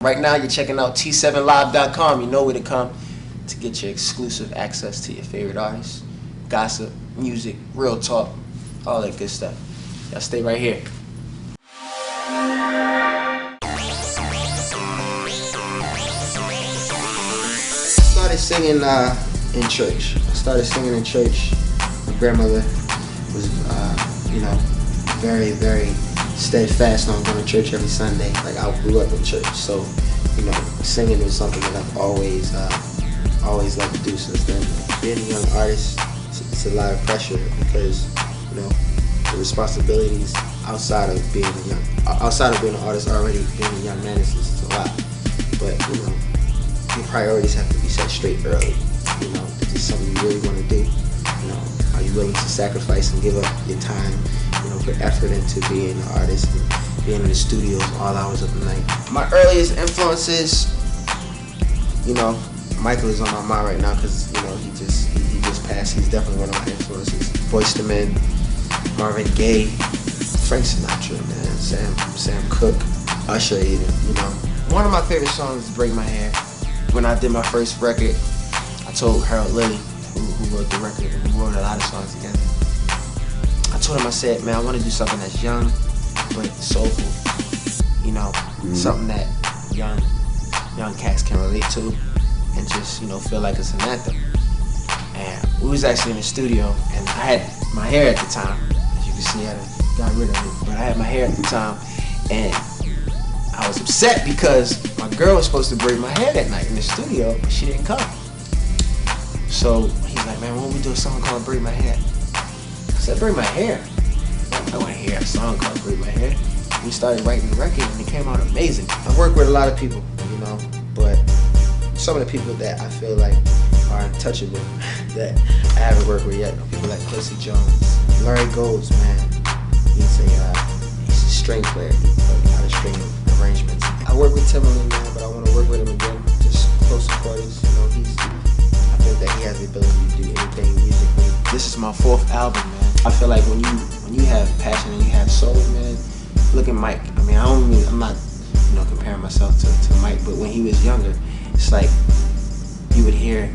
Right now, you're checking out T7Live.com. You know where to come to get your exclusive access to your favorite artists, gossip, music, real talk, all that good stuff. Y'all stay right here. I started singing in church. My grandmother was, very, very steadfast on going to church every Sunday. Like, I grew up in church, so singing is something that I've always loved to do since then. Being a young artist, it's a lot of pressure because the responsibilities outside of being an artist already. Being a young man is a lot, but your priorities have to be set straight early. Is this something you really want to do? Are you willing to sacrifice and give up your time? Put effort into being an artist and being in the studios all hours of the night. My earliest influences, Michael is on my mind right now because he just passed. He's definitely one of my influences. Boyz II Men, Marvin Gaye, Frank Sinatra, man, Sam Cooke, Usher even. One of my favorite songs is "Break My Hair." When I did my first record, I told Harold Lilly, who wrote the record, and we wrote a lot of songs together. I told him, I said, man, I want to do something that's young but soulful. Something that young cats can relate to and just feel like it's an anthem. And we was actually in the studio, and I had my hair at the time. As you can see, I got rid of it, but I had my hair at the time, and I was upset because my girl was supposed to braid my hair that night in the studio, but she didn't come. So he's like, man, why don't we do a song called "Braid My Hair"? I said, "Braid my hair? I want to hear a song called "Braid My Hair." We started writing the record, and it came out amazing. I work with a lot of people, but some of the people that I feel like are untouchable that I haven't worked with yet, people like Quincy Jones, Larry Golds, man. He's a string player. He plays a lot of string arrangements. I work with Timberland now, but I want to work with him again, just close quarters. I think that he has the ability to do anything musically. This is my 4th album, man. I feel like when you have passion and you have soul, man. Look at Mike. I mean, I'm not comparing myself to Mike, but when he was younger, it's like you would hear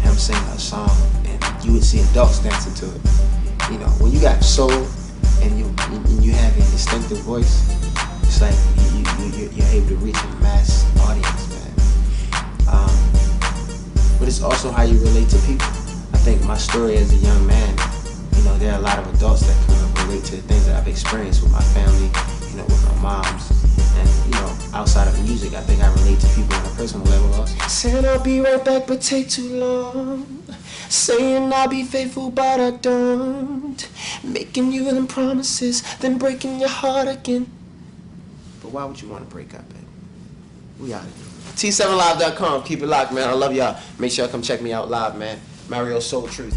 him sing a song and you would see adults dancing to it. When you got soul and you have a distinctive voice, it's like you're able to reach a mass audience, man. But it's also how you relate to people. I think my story as a young man, there are a lot of adults that kind of relate to the things that I've experienced with my family, with my moms, and outside of music, I think I relate to people on a personal level also. Saying I'll be right back, but take too long. Saying I'll be faithful, but I don't. Making you them promises, then breaking your heart again. But why would you want to break up, baby? We out of here. T7Live.com. Keep it locked, man. I love y'all. Make sure y'all come check me out live, man. Mario Soul Truth.